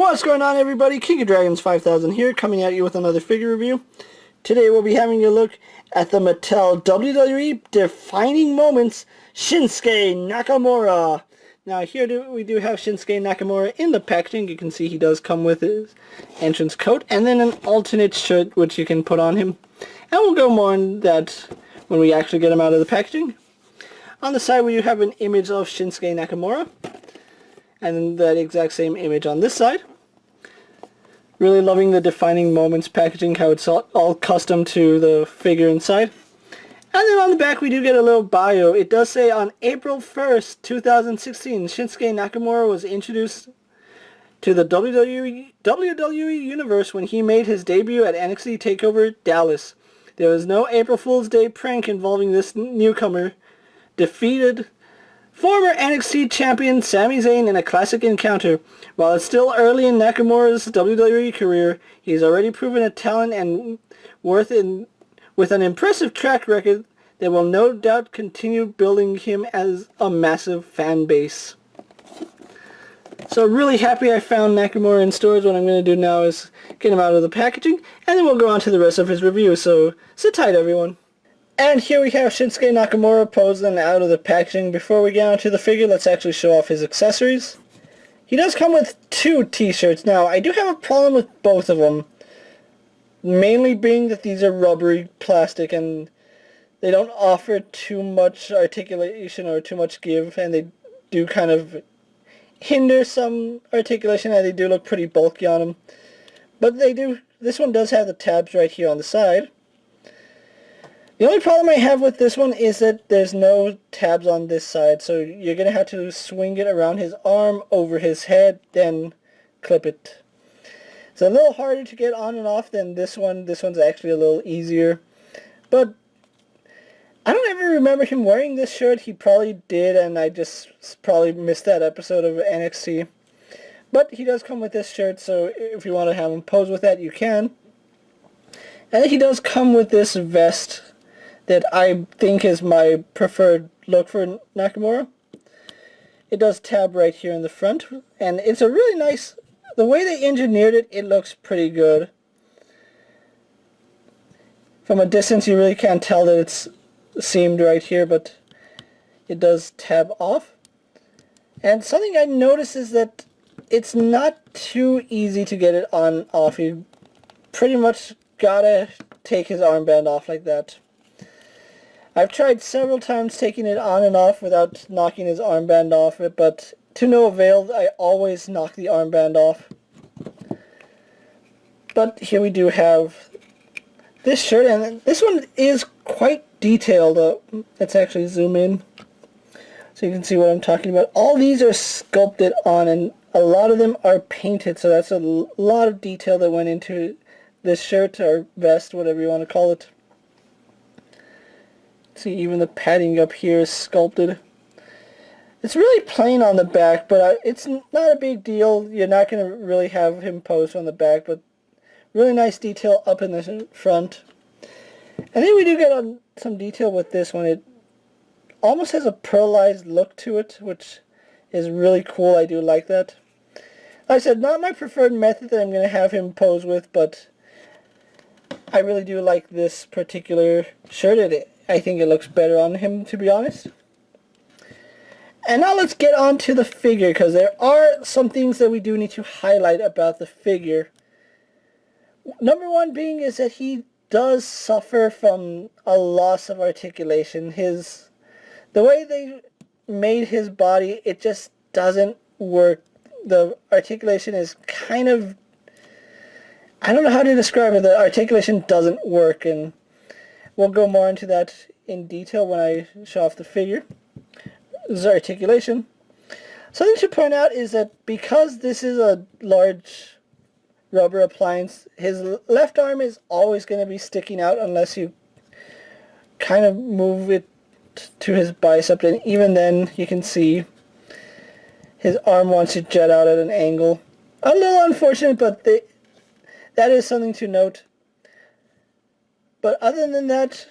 What's going on, everybody? KingofDragons 5000 here, coming at you with another figure review. Today we'll be having a look at the Mattel WWE Defining Moments Shinsuke Nakamora. Now here we do have Shinsuke Nakamura in the packaging. You can see he does come with his entrance coat and then an alternate shirt which you can put on him. And we'll go more on that when we actually get him out of the packaging. On the side we do have an image of Shinsuke Nakamura. And that exact same image on this side. Really loving the Defining Moments packaging, how it's all custom to the figure inside. And then on the back we do get a little bio. It does say on April 1st, 2016, Shinsuke Nakamura was introduced to the WWE Universe when he made his debut at NXT TakeOver Dallas. There was no April Fool's Day prank involving this newcomer. Defeated former NXT champion Sami Zayn in a classic encounter. While it's still early in Nakamura's WWE career, he's already proven a talent and worth with an impressive track record that will no doubt continue building him as a massive fan base. So really happy I found Nakamura in stores. What I'm going to do now is get him out of the packaging, and then we'll go on to the rest of his review. So sit tight, everyone. And here we have Shinsuke Nakamura posed and out of the packaging. Before we get onto the figure, let's actually show off his accessories. He does come with two t-shirts. Now, I do have a problem with both of them. Mainly being that these are rubbery plastic and they don't offer too much articulation or too much give, and they do kind of hinder some articulation, and they do look pretty bulky on them. But this one does have the tabs right here on the side. The only problem I have with this one is that there's no tabs on this side, so you're going to have to swing it around his arm, over his head, then clip it. It's a little harder to get on and off than this one. This one's actually a little easier. But I don't ever remember him wearing this shirt. He probably did, and I just probably missed that episode of NXT. But he does come with this shirt, so if you want to have him pose with that, you can. And he does come with this vest that I think is my preferred look for Nakamura. It does tab right here in the front, and it's a really nice, the way they engineered it, it looks pretty good. From a distance you really can't tell that it's seamed right here, but it does tab off. And something I noticed is that it's not too easy to get it on off. You pretty much gotta take his armband off like that. I've tried several times taking it on and off without knocking his armband off it, but to no avail. I always knock the armband off. But here we do have this shirt, and this one is quite detailed. Let's actually zoom in so you can see what I'm talking about. All these are sculpted on, and a lot of them are painted, so that's a lot of detail that went into this shirt or vest, whatever you want to call it. See, even the padding up here is sculpted. It's really plain on the back, but it's not a big deal. You're not going to really have him pose on the back, but really nice detail up in the front. And then we do get on some detail with this one. It almost has a pearlized look to it, which is really cool. I do like that. Like I said, not my preferred method that I'm going to have him pose with, but I really do like this particular shirt. I think it looks better on him, to be honest. And now let's get on to the figure, because there are some things that we do need to highlight about the figure. Number one being is that he does suffer from a loss of articulation. The way they made his body, it just doesn't work. The articulation is kind of, I don't know how to describe it. The articulation doesn't work, and we'll go more into that in detail when I show off the figure. This is articulation. Something to point out is that because this is a large rubber appliance, his left arm is always going to be sticking out unless you kind of move it to his bicep, and even then you can see his arm wants to jut out at an angle. A little unfortunate, but that is something to note. But other than that,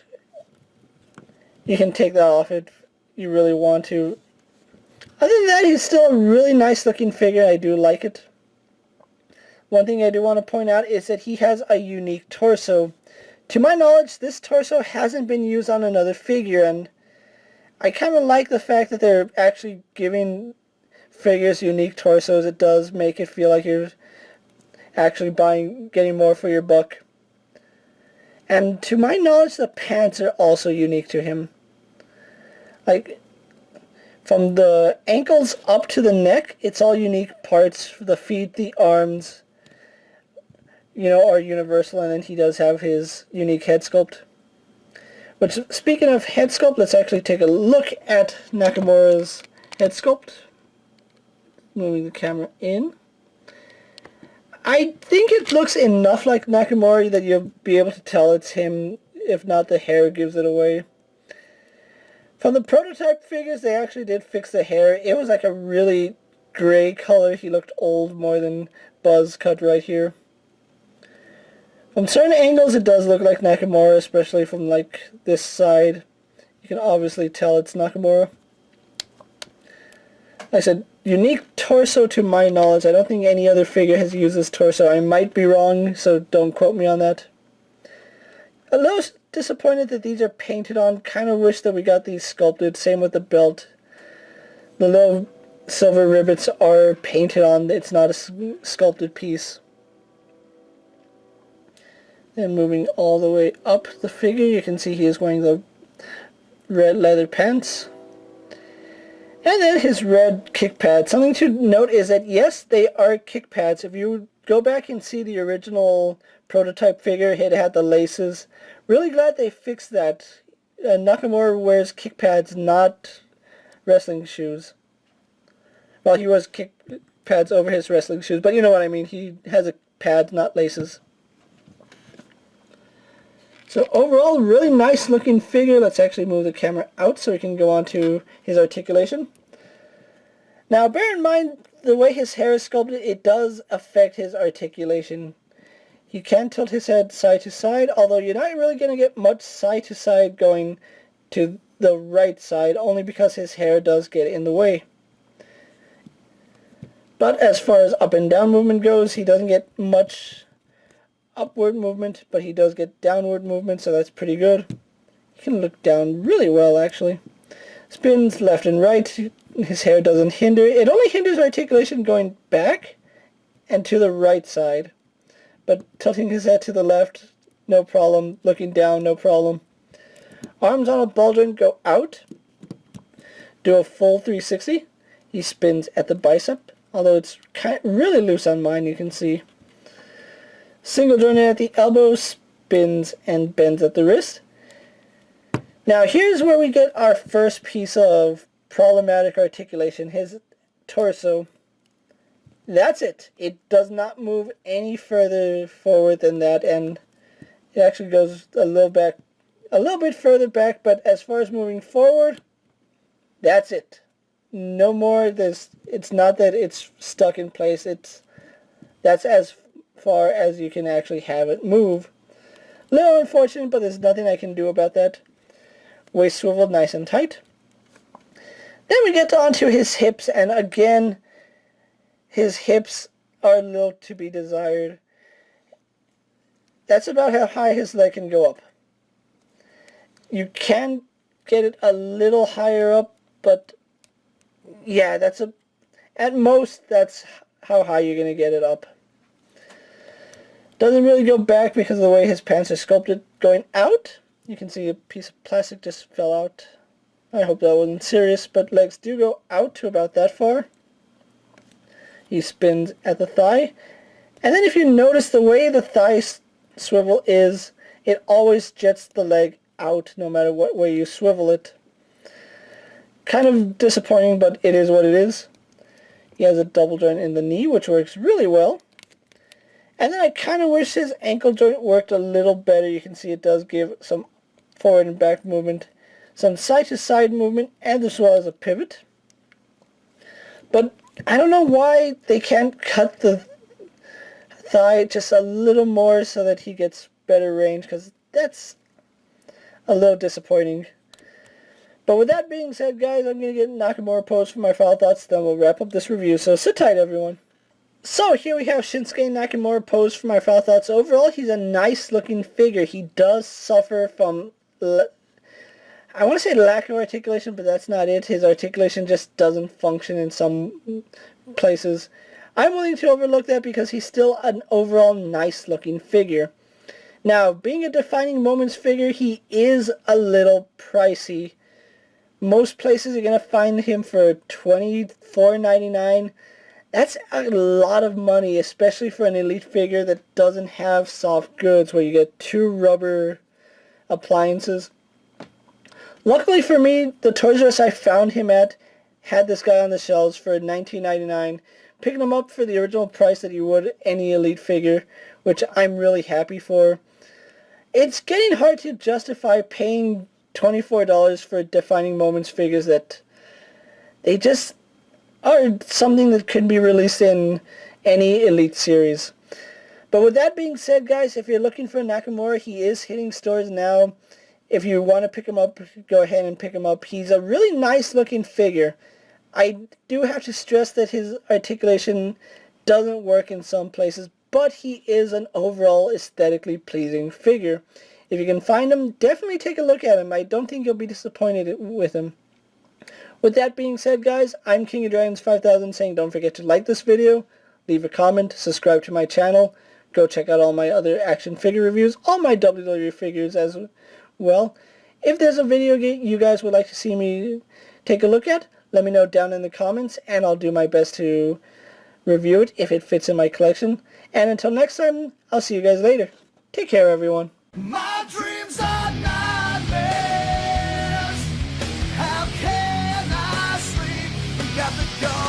you can take that off if you really want to. Other than that, he's still a really nice looking figure. I do like it. One thing I do want to point out is that he has a unique torso. To my knowledge, this torso hasn't been used on another figure, and I kind of like the fact that they're actually giving figures unique torsos. It does make it feel like you're actually getting more for your buck. And to my knowledge, the pants are also unique to him. Like, from the ankles up to the neck, it's all unique parts. The feet, the arms, are universal, and then he does have his unique head sculpt. Which, speaking of head sculpt, let's actually take a look at Nakamura's head sculpt. Moving the camera in. I think it looks enough like Nakamura that you'll be able to tell it's him. If not, the hair gives it away. From the prototype figures, they actually did fix the hair. It was like a really gray color. He looked old more than buzz cut right here. From certain angles, it does look like Nakamura, especially from like this side. You can obviously tell it's Nakamura. Like I said, unique torso to my knowledge. I don't think any other figure has used this torso. I might be wrong, so don't quote me on that. A little disappointed that these are painted on. Kind of wish that we got these sculpted. Same with the belt. The little silver rivets are painted on. It's not a sculpted piece. And moving all the way up the figure, you can see he is wearing the red leather pants. And then his red kick pads. Something to note is that, yes, they are kick pads. If you go back and see the original prototype figure, it had the laces. Really glad they fixed that. Nakamura wears kick pads, not wrestling shoes. Well, he wears kick pads over his wrestling shoes, but you know what I mean. He has a pad, not laces. So overall, really nice looking figure. Let's actually move the camera out so we can go on to his articulation. Now bear in mind, the way his hair is sculpted, it does affect his articulation. He can tilt his head side to side, although you're not really going to get much side to side going to the right side, only because his hair does get in the way. But as far as up and down movement goes, he doesn't get much upward movement, but he does get downward movement, so that's pretty good. He can look down really well, actually. Spins left and right. His hair doesn't hinder. It only hinders articulation going back and to the right side. But tilting his head to the left, no problem. Looking down, no problem. Arms on a ball joint go out. Do a full 360. He spins at the bicep, although it's really loose on mine, you can see. Single jointed at the elbow, spins and bends at the wrist. Now here's where we get our first piece of problematic articulation, his torso. That's it. It does not move any further forward than that, and it actually goes a little bit further back, but as far as moving forward, that's it. No more. It's not that it's stuck in place. That's as far as you can actually have it move. A little unfortunate, but there's nothing I can do about that. Waist swiveled nice and tight. Then we get onto his hips, and again, his hips are a little to be desired. That's about how high his leg can go up. You can get it a little higher up, but yeah, at most that's how high you're going to get it up. Doesn't really go back because of the way his pants are sculpted. Going out, you can see a piece of plastic just fell out. I hope that wasn't serious, but legs do go out to about that far. He spins at the thigh. And then if you notice the way the thigh swivel is, it always jets the leg out no matter what way you swivel it. Kind of disappointing, but it is what it is. He has a double joint in the knee, which works really well. And then I kind of wish his ankle joint worked a little better. You can see it does give some forward and back movement, some side to side movement, and as well as a pivot. But I don't know why they can't cut the thigh just a little more so that he gets better range, because that's a little disappointing. But with that being said, guys, I'm going to get Nakamura posed for my final thoughts, then we'll wrap up this review. So sit tight, everyone. So here we have Shinsuke Nakamura posed for my final thoughts. Overall, he's a nice looking figure. He does suffer from, I want to say lack of articulation, but that's not it. His articulation just doesn't function in some places. I'm willing to overlook that because he's still an overall nice looking figure. Now, being a Defining Moments figure, he is a little pricey. Most places you're going to find him for $24.99. That's a lot of money, especially for an elite figure that doesn't have soft goods where you get 2 rubber appliances. Luckily for me, the Toys R Us I found him at had this guy on the shelves for $19.99, picking him up for the original price that you would any elite figure, which I'm really happy for. It's getting hard to justify paying $24 for Defining Moments figures that they just are something that could be released in any Elite series. But with that being said, guys, if you're looking for Nakamura, he is hitting stores now. If you want to pick him up, go ahead and pick him up. He's a really nice looking figure. I do have to stress that his articulation doesn't work in some places, but he is an overall aesthetically pleasing figure. If you can find him, definitely take a look at him. I don't think you'll be disappointed with him. With that being said, guys, I'm KingofDragons 5000 saying don't forget to like this video, leave a comment, subscribe to my channel, go check out all my other action figure reviews, all my WWE figures as well. If there's a video you guys would like to see me take a look at, let me know down in the comments, and I'll do my best to review it if it fits in my collection. And until next time, I'll see you guys later. Take care, everyone. My dreams are nightmares. How can I sleep? We got the gun.